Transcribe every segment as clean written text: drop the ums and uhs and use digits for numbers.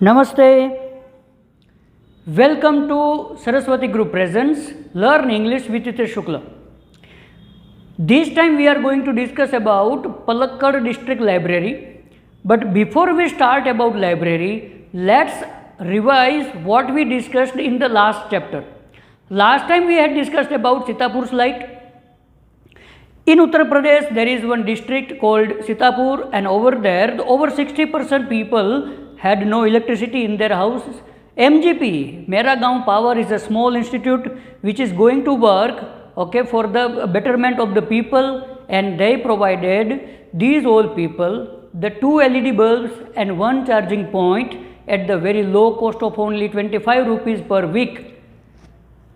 Namaste. Welcome to Saraswati Group Presents Learn English with Hitesh Shukla. This time we are going to discuss about Palakkad District Library. But before we start about library, let's revise what we discussed in the last chapter. Last time we had discussed about Sitapur's light. In Uttar Pradesh, there is one district called Sitapur, and over there, over 60% people had no electricity in their houses. MGP, Mera Gaon Power, is a small institute which is going to work for the betterment of the people, and they provided these old people the 2 LED bulbs and 1 charging point at the very low cost of only 25 rupees per week,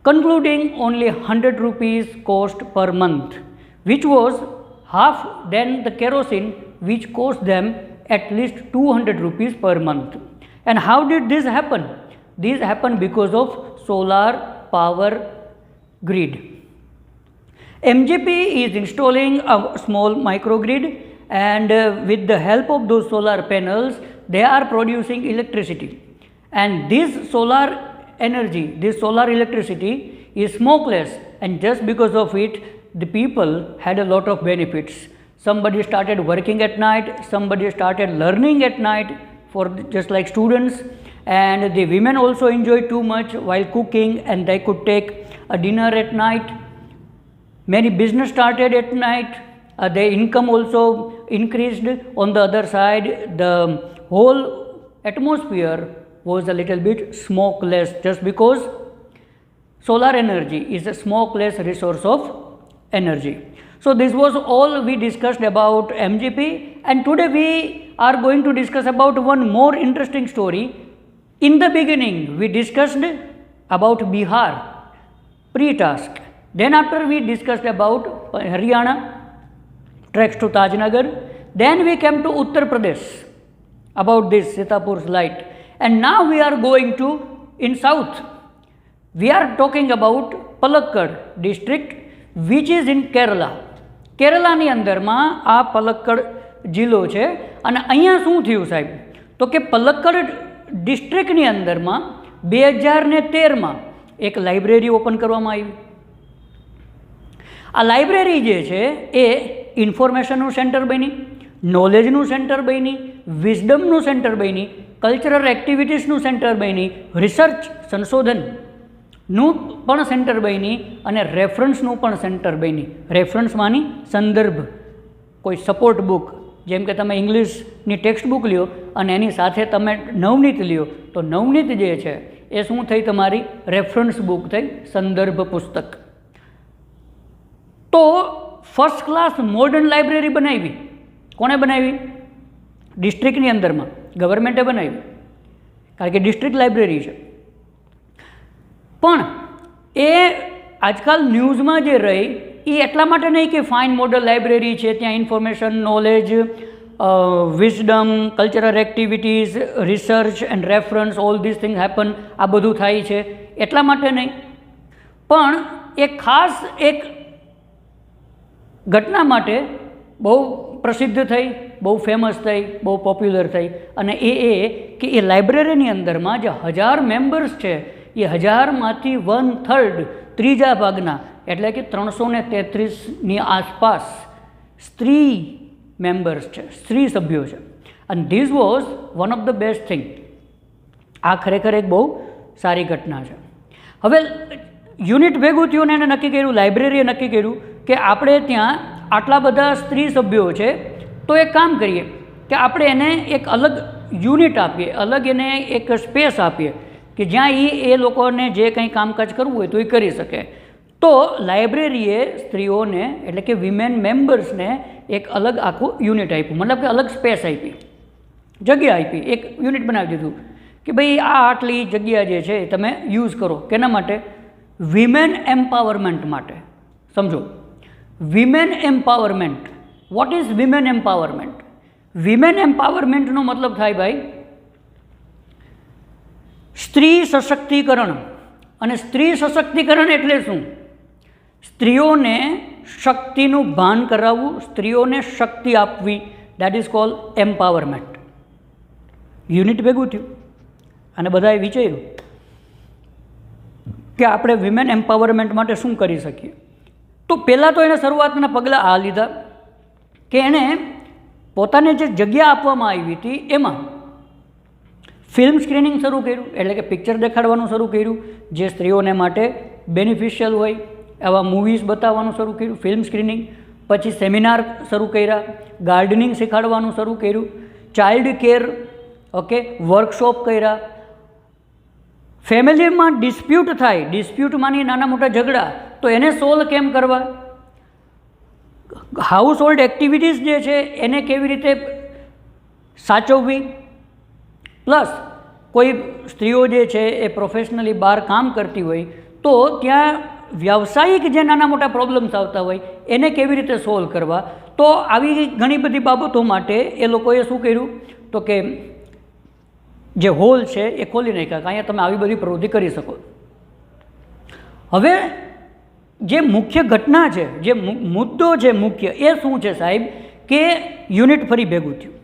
concluding only 100 rupees cost per month, which was half than the kerosene, which cost them at least 200 rupees per month. And how did this happen? This happened because of solar power grid. MGP is installing a small microgrid, and with the help of those solar panels, they are producing electricity. And this solar energy, this solar electricity is smokeless, and just because of it, the people had a lot of benefits. Somebody started working at night, somebody started learning at night, for just like students, and the women also enjoyed too much while cooking, and they could take a dinner at night. Many business started at night, their income also increased. On the other side, the whole atmosphere was a little bit smokeless, just because solar energy is a smokeless resource of energy. So this was all we discussed about MGP, and today we are going to discuss about one more interesting story. In the beginning, we discussed about Bihar, pre-task. Then after we discussed about Haryana, treks to Tajnagar. Then we came to Uttar Pradesh, about this Sitapur's light. And now we are going to, in south, we are talking about Palakkad district, which is in Kerala. કેરલાની અંદરમાં આ પલક્કડ જિલ્લો છે. અને અહીંયા શું થયું સાહેબ, તો કે પલક્કડ ડિસ્ટ્રિક્ટની અંદરમાં 2013માં એક લાઇબ્રેરી ઓપન કરવામાં આવી. આ લાઇબ્રેરી જે છે એ ઇન્ફોર્મેશનનું સેન્ટર બની, નોલેજનું સેન્ટર બની, વિઝડમનું સેન્ટર બની, કલ્ચરલ એક્ટિવિટીઝનું સેન્ટર બની, રિસર્ચ સંશોધનનું પણ સેન્ટર બની, અને રેફરન્સનું પણ સેન્ટર બની. રેફરન્સમાંની સંદર્ભ, કોઈ સપોર્ટ બુક, જેમ કે તમે ઇંગ્લિશની ટેક્સ્ટ બુક લ્યો અને એની સાથે તમે નવનીત લ્યો, તો નવનીત જે છે એ શું થઈ, તમારી રેફરન્સ બુક થઈ, સંદર્ભ પુસ્તક. તો ફર્સ્ટ ક્લાસ મોડર્ન લાઇબ્રેરી બનાવી. કોણે બનાવી? ડિસ્ટ્રિક્ટની અંદરમાં ગવર્મેન્ટે બનાવી, કારણ કે ડિસ્ટ્રિક્ટ લાઇબ્રેરી છે. પણ એ આજકાલ ન્યૂઝમાં જે રહી એ એટલા માટે નહીં કે ફાઇન મોડલ લાઇબ્રેરી છે, ત્યાં information, knowledge, wisdom, cultural activities, research and reference, all this thing happen, આ બધું થાય છે એટલા માટે નહીં. પણ એક ખાસ એક ઘટના માટે બહુ પ્રસિદ્ધ થઈ, બહુ ફેમસ થઈ, બહુ પોપ્યુલર થઈ, અને એ કે એ લાઇબ્રેરીની અંદરમાં જે 1000 મેમ્બર્સ છે, એ 1000માંથી 1/3, ત્રીજા ભાગના, એટલે કે 333ની આસપાસ સ્ત્રી મેમ્બર્સ છે, સ્ત્રી સભ્યો છે. અને this was one of the best thing. આ ખરેખર એક બહુ સારી ઘટના છે. હવે યુનિટ ભેગું થયું ને એને નક્કી કર્યું, લાઇબ્રેરીએ નક્કી કર્યું કે આપણે ત્યાં આટલા બધા સ્ત્રી સભ્યો છે, તો એક કામ કરીએ કે આપણે એને એક અલગ યુનિટ આપીએ, અલગ એને એક સ્પેસ આપીએ કે જ્યાં એ લોકોને જે કંઈ કામકાજ કરવું હોય તો એ કરી શકે. તો લાઇબ્રેરીએ સ્ત્રીઓને, એટલે કે વિમેન મેમ્બર્સને એક અલગ આખું યુનિટ આપ્યું, મતલબ કે અલગ સ્પેસ આપી, જગ્યા આપી, એક યુનિટ બનાવી દીધું કે ભાઈ આ આટલી જગ્યા જે છે એ તમે યુઝ કરો. કેના માટે? વિમેન એમ્પાવરમેન્ટ માટે. સમજો, women empowerment. What is women empowerment? Women એમ્પાવરમેન્ટનો મતલબ થાય ભાઈ સ્ત્રી સશક્તિકરણ. અને સ્ત્રી સશક્તિકરણ એટલે શું? સ્ત્રીઓને શક્તિનું ભાન કરાવવું, સ્ત્રીઓને શક્તિ આપવી, that is cold empowerment. Unit ભેગું થયું. અને બધાએ વિચાર્યું કે આપણે વિમેન એમ્પાવરમેન્ટ માટે શું કરી શકીએ. તો પહેલાં તો એણે શરૂઆતના પગલાં આ લીધા કે એણે પોતાને જે જગ્યા આપવામાં આવી હતી એમાં ફિલ્મ સ્ક્રીનિંગ શરૂ કર્યું, એટલે કે પિક્ચર દેખાડવાનું શરૂ કર્યું જે સ્ત્રીઓને માટે બેનિફિશિયલ હોય એવા મૂવીઝ બતાવવાનું શરૂ કર્યું, ફિલ્મ સ્ક્રીનિંગ. પછી સેમિનાર શરૂ કર્યા, ગાર્ડનિંગ શીખવાડવાનું શરૂ કર્યું, ચાઇલ્ડ કેર વર્કશોપ કર્યા. ફેમિલીમાં ડિસ્પ્યુટ થાય, ડિસ્પ્યુટમાંની નાના મોટા ઝઘડા, તો એને સોલ્વ કેમ કરવા, હાઉસ હોલ્ડ એક્ટિવિટીઝ જે છે એને કેવી રીતે સાચવવી. પ્લસ કોઈ સ્ત્રીઓ જે છે એ પ્રોફેશનલી બહાર કામ કરતી હોય તો ત્યાં વ્યવસાયિક જે નાના મોટા પ્રોબ્લેમ્સ આવતા હોય એને કેવી રીતે સોલ્વ કરવા. તો આવી ઘણી બધી બાબતો માટે એ લોકોએ શું કર્યું તો કે જે હોલ છે એ ખોલી નાખ્યા કે અહીંયા તમે આવી બધી પ્રવૃત્તિ કરી શકો. હવે જે મુખ્ય ઘટના છે, જે મુદ્દો છે મુખ્ય, એ શું છે સાહેબ કે યુનિટ ફરી ભેગું થયું.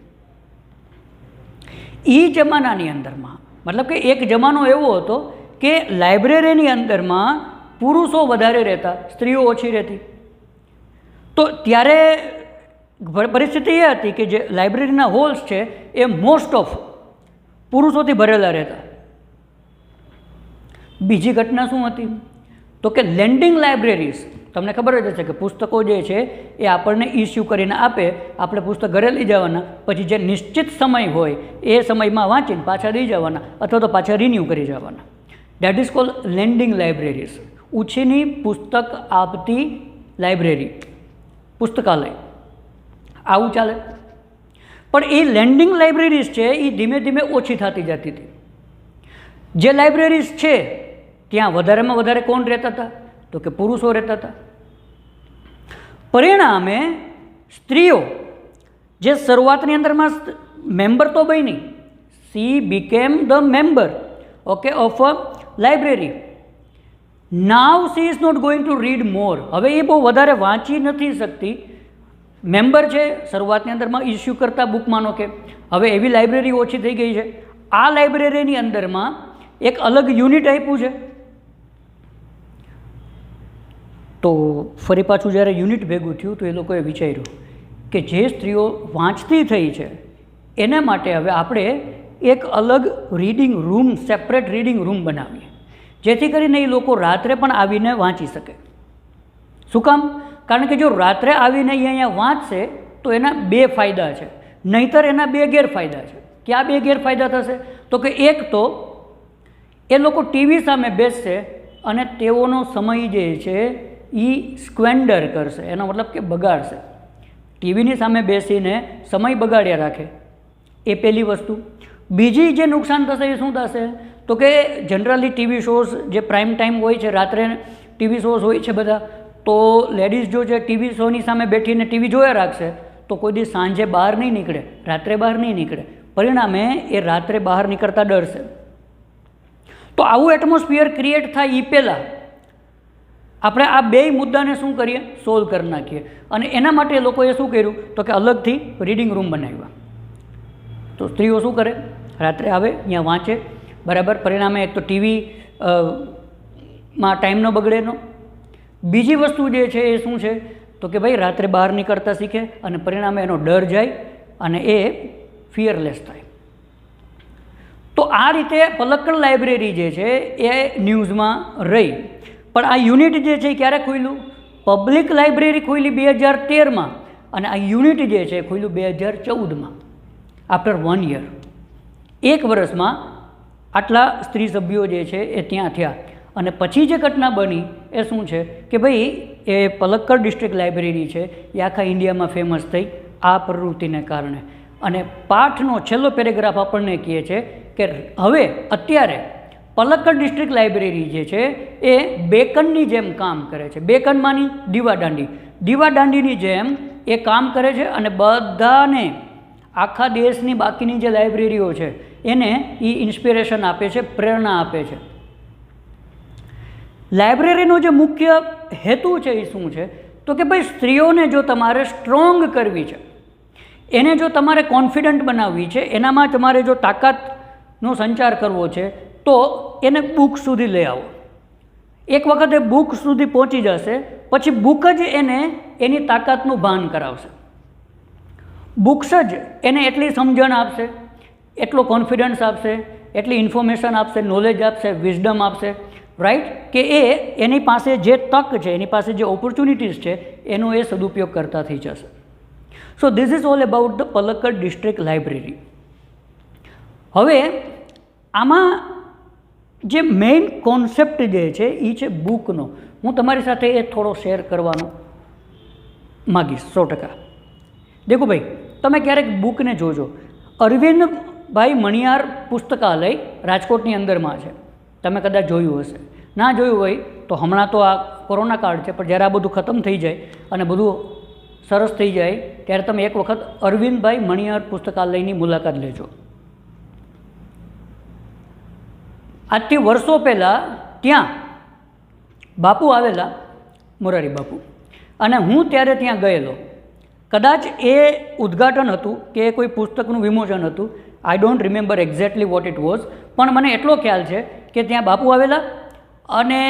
એ જમાનાની અંદરમાં મતલબ કે એક જમાનો એવો હતો કે લાઇબ્રેરીની અંદરમાં પુરુષો વધારે રહેતા, સ્ત્રીઓ ઓછી રહેતી. તો ત્યારે પરિસ્થિતિ એ હતી કે જે લાઇબ્રેરીના હોલ્સ છે એ મોસ્ટ ઓફ પુરુષોથી ભરેલા રહેતા. બીજી ઘટના શું હતી તો કે લેન્ડિંગ લાઇબ્રેરીઝ, તમને ખબર જ હશે કે પુસ્તકો જે છે એ આપણને ઇસ્યુ કરીને આપે, આપણે પુસ્તક ઘરે લઈ જવાના, પછી જે નિશ્ચિત સમય હોય એ સમયમાં વાંચીને પાછા દઈ જવાના અથવા તો પાછા રિન્યૂ કરી જવાના. That is called lending libraries, ઉછીની પુસ્તક આપતી લાઇબ્રેરી, પુસ્તકાલય. આવું ચાલે. પણ એ લેન્ડિંગ લાઇબ્રેરીઝ છે એ ધીમે ધીમે ઓછી થતી જતી હતી. જે લાઇબ્રેરીઝ છે ત્યાં વધારેમાં વધારે કોણ રહેતા હતા તો કે પુરુષો રહેતા હતા. પરિણામે સ્ત્રીઓ જે શરૂઆતની અંદરમાં મેમ્બર તો બની, she became the member of a library. Now she is not going to read more. હવે એ બહુ વધારે વાંચી નથી શકતી. મેમ્બર છે, શરૂઆતની અંદરમાં ઇસ્યુ કરતા બુક, માનો કે હવે એવી લાઇબ્રેરી ઓછી થઈ ગઈ છે. આ લાઇબ્રેરીની અંદરમાં એક અલગ યુનિટ આપ્યું છે. તો ફરી પાછું જ્યારે યુનિટ ભેગું થયું તો એ લોકોએ વિચાર્યું કે જે સ્ત્રીઓ વાંચતી થઈ છે એના માટે હવે આપણે એક અલગ reading room, separate reading room બનાવીએ, જેથી કરીને એ લોકો રાત્રે પણ આવીને વાંચી શકે. શું કામ? કારણ કે જો રાત્રે આવીને અહીંયા વાંચશે તો એના બે ફાયદા છે, નહીંતર એના બે ગેરફાયદા છે. ક્યાં બે ગેરફાયદા થશે તો કે એક તો એ લોકો ટીવી સામે બેસશે અને તેઓનો સમય જે છે એ સ્ક્વેન્ડર કરશે, એનો મતલબ કે બગાડશે. ટીવીની સામે બેસીને સમય બગાડ્યા રાખે, એ પહેલી વસ્તુ. બીજી જે નુકસાન થશે એ શું થશે તો કે જનરલી ટીવી શોઝ જે પ્રાઇમ ટાઈમ હોય છે, રાત્રે ટીવી શોઝ હોય છે બધા, તો લેડીઝ જો છે ટીવી શોની સામે બેઠીને ટીવી જોયા રાખશે તો કોઈ દિવસ સાંજે બહાર નહીં નીકળે, રાત્રે બહાર નહીં નીકળે. પરિણામે એ રાત્રે બહાર નીકળતા ડરશે. તો આવું એટમોસ્ફિયર ક્રિએટ થાય એ પહેલાં આપણે આ બે મુદ્દાને શું કરીએ, સોલ્વ કરી નાખીએ. અને એના માટે લોકોએ શું કર્યું તો કે અલગથી રીડિંગ રૂમ બનાવ્યા. તો સ્ત્રીઓ શું કરે, રાત્રે આવે, અહીંયા વાંચે, બરાબર. પરિણામે એક તો ટીવી માં ટાઈમ ન બગડેનો. બીજી વસ્તુ જે છે એ શું છે તો કે ભાઈ રાત્રે બહાર નીકળતા શીખે અને પરિણામે એનો ડર જાય અને એ ફિયરલેસ થાય. તો આ રીતે પલક્કડ લાઇબ્રેરી જે છે એ ન્યૂઝમાં રહી. પણ આ યુનિટ જે છે એ ક્યારે ખુલ્યું? પબ્લિક લાઇબ્રેરી ખુલ્લી 2013માં અને આ યુનિટ જે છે એ ખુલ્યું 2014માં. આફ્ટર 1 યર, એક વર્ષમાં આટલા સ્ત્રી સભ્યો જે છે એ ત્યાં થયા. અને પછી જે ઘટના બની એ શું છે કે ભાઈ એ પલક્કડ ડિસ્ટ્રિક્ટ લાઇબ્રેરી છે એ આખા ઇન્ડિયામાં ફેમસ થઈ આ પ્રવૃત્તિને કારણે. અને પાઠનો છેલ્લો પેરેગ્રાફ આપણને કહે છે કે હવે અત્યારે પલક્કડ ડિસ્ટ્રિક્ટ લાઇબ્રેરી જે છે એ બેકનની જેમ કામ કરે છે. બેકનમાંની દીવાદાંડીની જેમ એ કામ કરે છે અને બધાને, આખા દેશની બાકીની જે લાઇબ્રેરીઓ છે એને એ ઇન્સ્પિરેશન આપે છે, પ્રેરણા આપે છે. લાઇબ્રેરીનો જે મુખ્ય હેતુ છે એ શું છે તો કે ભાઈ સ્ત્રીઓને જો તમારે સ્ટ્રોંગ કરવી છે, એને જો તમારે કોન્ફિડન્ટ બનાવવી છે, એનામાં તમારે જો તાકાત નો સંચાર કરવો છે તો એને બુક સુધી લઈ આવો. એક વખત એ બુક સુધી પહોંચી જશે પછી બુક જ એને એની તાકાતનું ભાન કરાવશે. બુક્સ જ એને એટલી સમજણ આપશે, એટલો કોન્ફિડન્સ આપશે, એટલી ઇન્ફોર્મેશન આપશે, નોલેજ આપશે, વિઝડમ આપશે, રાઈટ, કે એની પાસે જે તક છે, એની પાસે જે ઓપોર્ચ્યુનિટીઝ છે એનો એ સદુપયોગ કરતા થઈ જશે. So this is all about the Palakkad district library. હવે આમાં જે મેઇન કોન્સેપ્ટ જે છે એ છે બુકનો. હું તમારી સાથે એ થોડો શેર કરવાનો માગીશ 100%. દેખો ભાઈ, તમે ક્યારેક બુકને જોજો. અરવિંદભાઈ મણિયાર પુસ્તકાલય રાજકોટની અંદરમાં છે. તમે કદાચ જોયું હશે. ના જોયું હોય તો હમણાં તો આ કોરોના કાળ છે, પણ જ્યારે આ બધું ખતમ થઈ જાય અને બધું સરસ થઈ જાય ત્યારે તમે એક વખત અરવિંદભાઈ મણિયાર પુસ્તકાલયની મુલાકાત લેજો. આજથી વર્ષો પહેલાં ત્યાં બાપુ આવેલા, મોરારી બાપુ, અને હું ત્યારે ત્યાં ગયેલો. કદાચ એ ઉદ્ઘાટન હતું કે કોઈ પુસ્તકનું વિમોચન હતું. I don't remember exactly what it was, પણ મને એટલો ખ્યાલ છે કે ત્યાં બાપુ આવેલા અને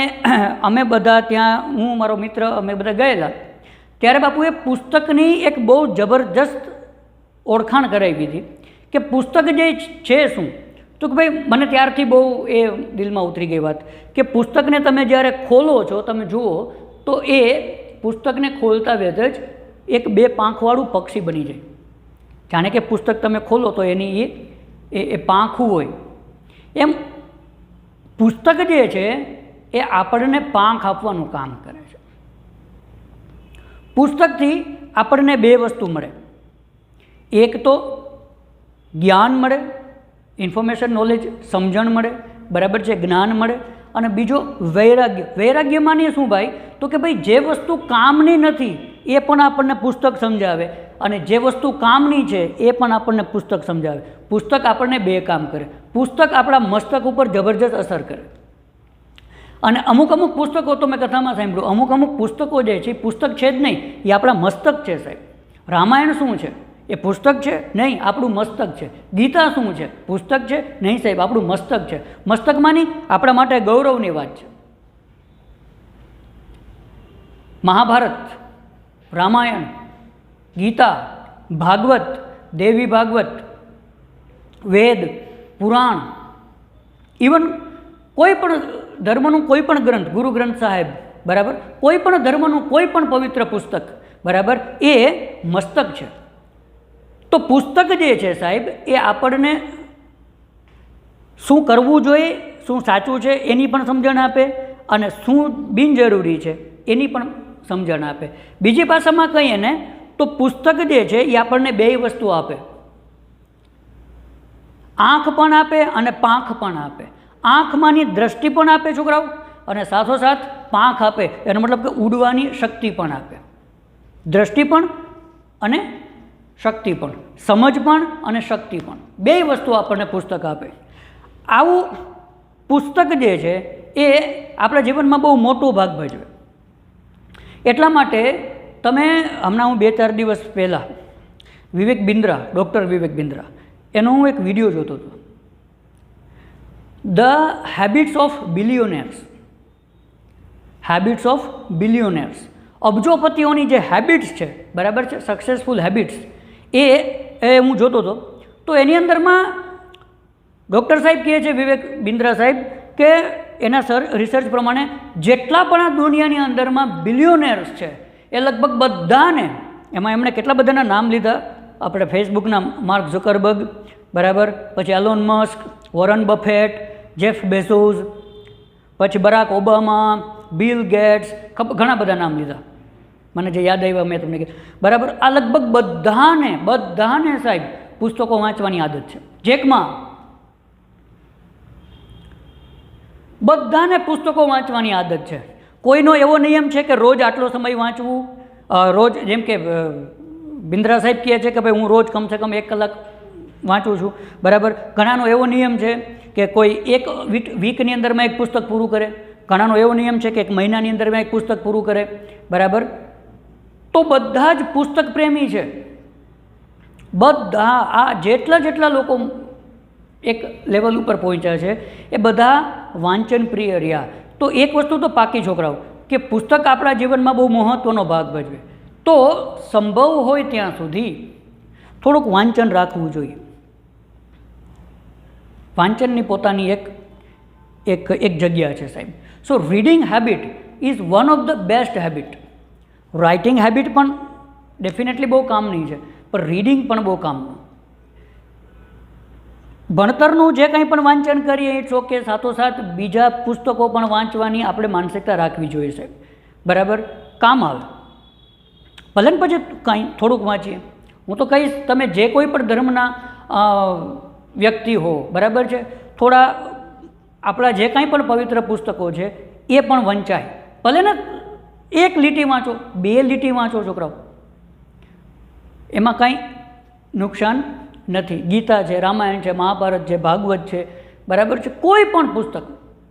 અમે બધા ત્યાં, હું મારો મિત્ર, અમે બધા ગયેલા. ત્યારે બાપુએ પુસ્તકની એક બહુ જબરજસ્ત ઓળખાણ કરાવી હતી કે પુસ્તક જે છે શું. તો કે ભાઈ મને ત્યારથી બહુ એ દિલમાં ઉતરી ગઈ વાત કે પુસ્તકને તમે જ્યારે ખોલો છો, તમે જુઓ તો એ પુસ્તકને ખોલતા વેત જ એક બે પાંખવાળું પક્ષી બની જાય. જાણે કે પુસ્તક તમે ખોલો તો એની એ પાંખું હોય. એમ પુસ્તક જે છે એ આપણને પાંખ આપવાનું કામ કરે છે. પુસ્તકથી આપણને બે વસ્તુ મળે. એક તો જ્ઞાન મળે, ઇન્ફોર્મેશન, નોલેજ, સમજણ મળે, બરાબર છે, જ્ઞાન મળે. અને બીજો વૈરાગ્ય. વૈરાગ્ય માનીએ શું ભાઈ? તો કે ભાઈ જે વસ્તુ કામની નથી એ પણ આપણને પુસ્તક સમજાવે, અને જે વસ્તુ કામની છે એ પણ આપણને પુસ્તક સમજાવે. પુસ્તક આપણને બે કામ કરે. પુસ્તક આપણા મસ્તક ઉપર જબરજસ્ત અસર કરે. અને અમુક પુસ્તકો તો મેં કથામાં સાંભળ્યું, અમુક પુસ્તકો જે છે એ પુસ્તક છે જ નહીં, એ આપણા મસ્તક છે સાહેબ. રામાયણ શું છે? એ પુસ્તક છે? નહીં, આપણું મસ્તક છે. ગીતા શું છે? પુસ્તક છે? નહીં સાહેબ, આપણું મસ્તક છે. મસ્તકમાંની આપણા માટે ગૌરવની વાત છે. મહાભારત, રામાયણ, ગીતા, ભાગવત, દેવી ભાગવત, વેદ, પુરાણ, ઇવન કોઈ પણ ધર્મનું કોઈ પણ ગ્રંથ, ગુરુ ગ્રંથ સાહેબ, બરાબર, કોઈ પણ ધર્મનું કોઈ પણ પવિત્ર પુસ્તક, બરાબર, એ મસ્તક છે. તો પુસ્તક જે છે સાહેબ એ આપણને શું કરવું જોઈએ, શું સાચું છે એની પણ સમજણ આપે, અને શું બિનજરૂરી છે એની પણ સમજણ આપે. બીજી ભાષામાં કહીએ ને તો પુસ્તક જે છે એ આપણને બે વસ્તુ આપે. આંખ પણ આપે અને પાંખ પણ આપે. આંખમાંની દ્રષ્ટિ પણ આપે છોકરાઓ, અને સાથોસાથ પાંખ આપે. એનો મતલબ કે ઉડવાની શક્તિ પણ આપે. દ્રષ્ટિ પણ અને શક્તિ પણ, સમજ પણ અને શક્તિ પણ, બે વસ્તુ આપણને પુસ્તક આપે. આવું પુસ્તક જે છે એ આપણા જીવનમાં બહુ મોટો ભાગ ભજવે. એટલા માટે તમે હમણાં હું 2-4 દિવસ પહેલાં વિવેક બિંદ્રા, ડૉક્ટર વિવેક બિંદ્રા, એનો હું એક વિડીયો જોતો હતો. The habits of billionaires. Habits of billionaires, અબજોપતિઓની જે હેબિટ્સ છે, બરાબર છે, સક્સેસફુલ હેબિટ્સ, એ હું જોતો હતો. તો એની અંદરમાં ડૉક્ટર સાહેબ કહે છે, વિવેક બિંદ્રા સાહેબ, કે એના રિસર્ચ પ્રમાણે જેટલા પણ આ દુનિયાની અંદરમાં બિલિયોનેર્સ છે એ લગભગ બધાને, એમાં એમણે કેટલા બધાના નામ લીધા, આપણે ફેસબુકના માર્ક ઝુકરબર્ગ, બરાબર, પછી alone Musk, Warren buffet, Jeff Bezos, પછી બરાક ઓબામા, બિલ ગેટ્સ, ઘણા બધા નામ લીધા, મને જે યાદ આવ્યા મેં તમને કીધું, બરાબર. આ લગભગ બધાને સાહેબ પુસ્તકો વાંચવાની આદત છે. જેકમાં બધાને પુસ્તકો વાંચવાની આદત છે. કોઈનો એવો નિયમ છે કે રોજ આટલો સમય વાંચવું, રોજ, જેમ કે બિંદ્રા સાહેબ કહે છે કે ભાઈ હું રોજ કમસે કમ 1 કલાક વાંચું છું, બરાબર. ઘણાનો એવો નિયમ છે કે કોઈ એક વીકની અંદરમાં એક પુસ્તક પૂરું કરે. ઘણાનો એવો નિયમ છે કે 1 મહિનાની અંદરમાં એક પુસ્તક પૂરું કરે, બરાબર. તો બધા જ પુસ્તક પ્રેમી છે. બધા આ જેટલા લોકો એક લેવલ ઉપર પહોંચ્યા છે એ બધા વાંચન પ્રિય રહ્યા. તો એક વસ્તુ તો પાકી છોકરાઓ કે પુસ્તક આપણા જીવનમાં બહુ મહત્ત્વનો ભાગ ભજવે. તો સંભવ હોય ત્યાં સુધી થોડુંક વાંચન રાખવું જોઈએ. વાંચનની પોતાની એક જગ્યા છે સાહેબ. So reading habit is one of the best habit. Writing habit પણ ડેફિનેટલી બહુ કામની છે, પણ રીડિંગ પણ બહુ કામનું. ભણતરનું જે કંઈ પણ વાંચન કરીએ ઇટ્સ ઓકે, સાથોસાથ બીજા પુસ્તકો પણ વાંચવાની આપણે માનસિકતા રાખવી જોઈએ સાહેબ. બરાબર, કામ આવે. ભલે ને પછી કાંઈ થોડુંક વાંચીએ. હું તો કહીશ તમે જે કોઈ પણ ધર્મના વ્યક્તિ હો, બરાબર છે, થોડા આપણા જે કાંઈ પણ પવિત્ર પુસ્તકો છે એ પણ વંચાય. ભલે ને એક લીટી વાંચો, 2 લીટી વાંચો છોકરાઓ, એમાં કાંઈ નુકસાન નથી. ગીતા છે, રામાયણ છે, મહાભારત છે, ભાગવત છે, બરાબર છે, કોઈ પણ પુસ્તક,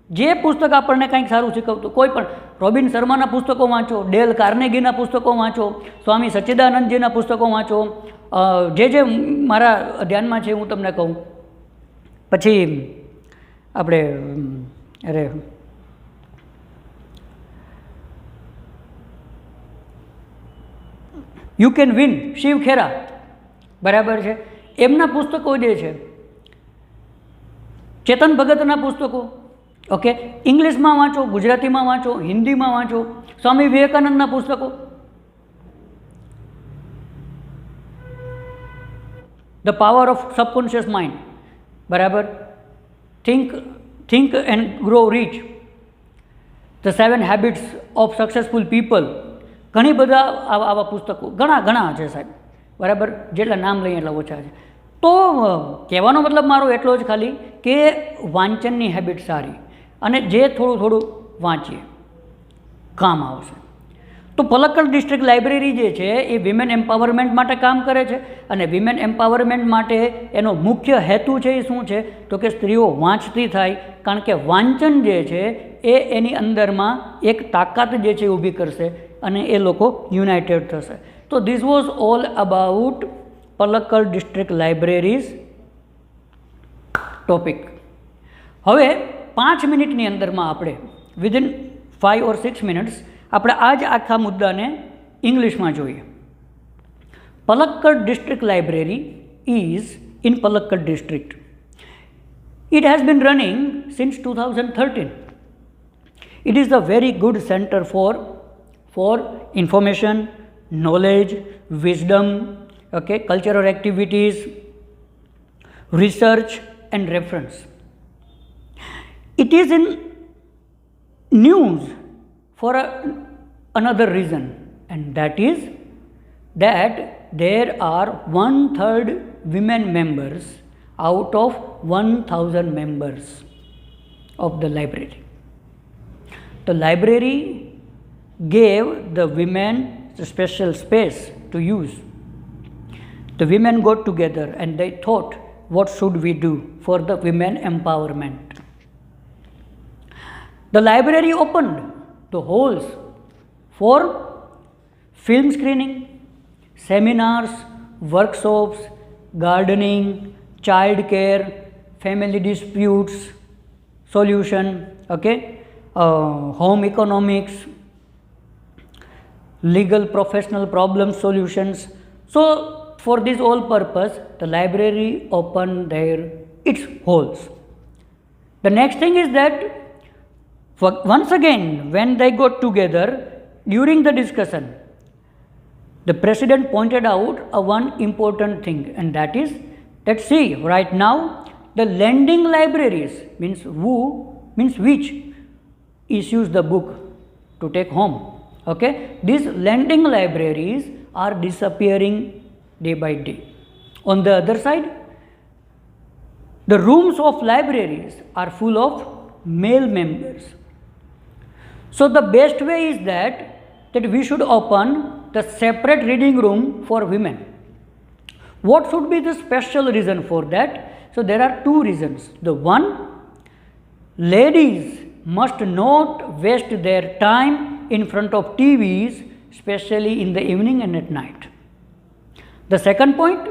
જે પુસ્તક આપણને કંઈક સારું શીખવતું, કોઈ પણ રોબિન શર્માના પુસ્તકો વાંચો, ડેલ કાર્નેગીના પુસ્તકો વાંચો, સ્વામી સચ્ચિદાનંદજીના પુસ્તકો વાંચો, જે મારા ધ્યાનમાં છે હું તમને કહું. પછી આપણે you can win, Shiv Khera, બરાબર છે, એમના પુસ્તકો જે છે, ચેતન ભગતના પુસ્તકો, ઓકે, ઇંગ્લિશમાં વાંચો, ગુજરાતીમાં વાંચો, હિન્દીમાં વાંચો, સ્વામી વિવેકાનંદના પુસ્તકો. The power of subconscious mind, બરાબર, think and grow rich, the 7 habits of successful people, ઘણી બધા આવા પુસ્તકો ઘણા છે સાહેબ, બરાબર, જેટલા નામ લઈએ એટલા ઓછા છે. તો કહેવાનો મતલબ મારો એટલો જ ખાલી કે વાંચનની હેબિટ સારી, અને જે થોડું વાંચીએ કામ આવશે. તો પલક્કડ ડિસ્ટ્રિક્ટ લાઇબ્રેરી જે છે એ વિમેન એમ્પાવરમેન્ટ માટે કામ કરે છે, અને વિમેન એમ્પાવરમેન્ટ માટે એનો મુખ્ય હેતુ છે એ શું છે તો કે સ્ત્રીઓ વાંચતી થાય, કારણ કે વાંચન જે છે એ એની અંદરમાં એક તાકાત જે છે ઊભી કરશે અને એ લોકો યુનાઇટેડ થશે. તો this was all about Palakkad district libraries topic. હવે 5 મિનિટની અંદરમાં આપણે વિધિન 5 or 6 મિનિટ્સ આપણે આ જ આખા મુદ્દાને ઇંગ્લિશમાં જોઈએ. Palakkad district library is in Palakkad district. It has been running since 2013. It is a very good center for information, knowledge, wisdom, okay, cultural activities, research and reference. It is in news for another reason, and that is that there are 1/3 women members out of 1000 members of the library. The library gave the women a special space to use. The women got together and they thought, what should we do for the women empowerment? The library opened the halls for film screening, seminars, workshops, gardening, child care, family disputes solution, okay, home economics, legal professional problem solutions. So for this all purpose the library opened its halls. The next thing is that once again when they got together during the discussion, the president pointed out one important thing, and that is that see, right now the lending libraries means which issues the book to take home, okay, these lending libraries are disappearing day by day. On the other side, the rooms of libraries are full of male members. So the best way is that we should open the separate reading room for women. What should be the special reason for that? So there are 2 reasons. The one, ladies must not waste their time in front of TVs, especially in the evening and at night. The second point,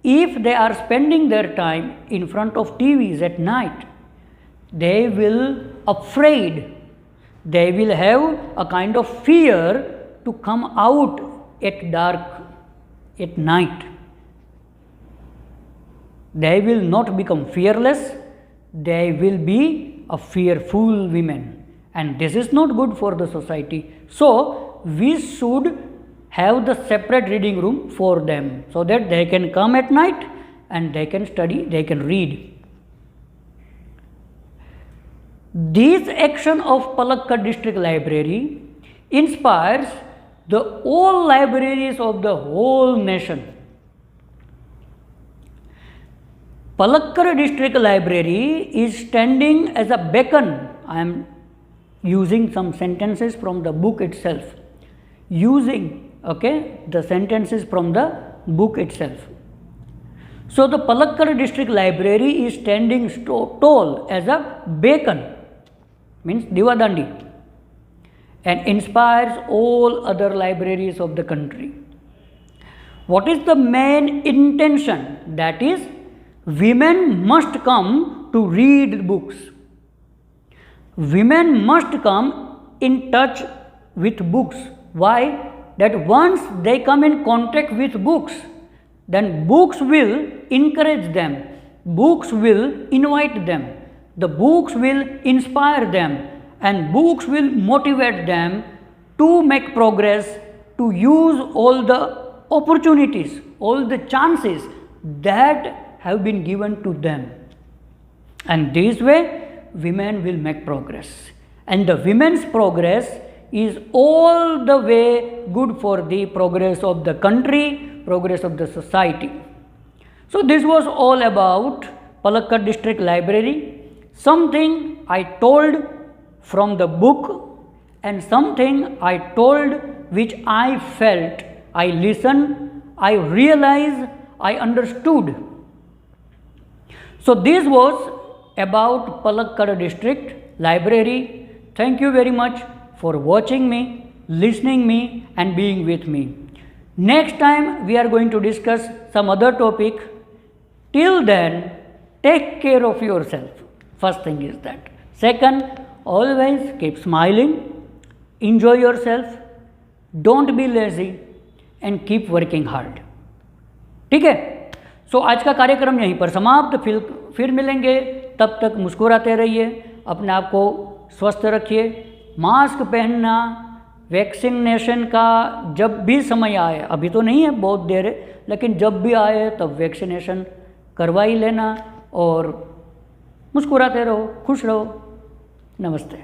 if they are spending their time in front of TVs at night, they will afraid, they will have a kind of fear to come out at dark, at night. They will not become fearless, they will be a fearful women, and this is not good for the society. So we should have the separate reading room for them, so that they can come at night and they can study, they can read. This action of Palakkad District Library inspires the all libraries of the whole nation. Palakkad District Library is standing as a beacon. I am using some sentences from the book itself. The sentences from the book itself. So the Palakkad District Library is standing tall as a beacon, means Divadandi, and inspires all other libraries of the country. What is the main intention? That is, women must come to read books. Women must come in touch with books. Why? That once they come in contact with books, then books will encourage them, books will invite them, the books will inspire them, and books will motivate them to make progress, to use all the opportunities, all the chances that have been given to them. And this way, women will make progress. And the women's progress is all the way good for the progress of the country, progress of the society. So this was all about Palakkad District Library. Something I told from the book and something I told which I felt, I listened, I realized, I understood. So this was about Palakkad District Library. Thank you very much for watching me, listening me, and being with me. Next time we are going to discuss some other topic. Till then, take care of yourself. First thing is that. Second, always keep smiling, enjoy yourself, don't be lazy, and keep working hard. ठीक है? सो आज का कार्यक्रम यहीं पर समाप्त। फिर मिलेंगे, तब तक मुस्कुराते रहिए, अपने आप को स्वस्थ रखिए, मास्क पहनना, वैक्सीनेशन का जब भी समय आए, अभी तो नहीं है, बहुत देर है, लेकिन जब भी आए तब वैक्सीनेशन करवा ही लेना और मुस्कुराते रहो, खुश रहो। नमस्ते।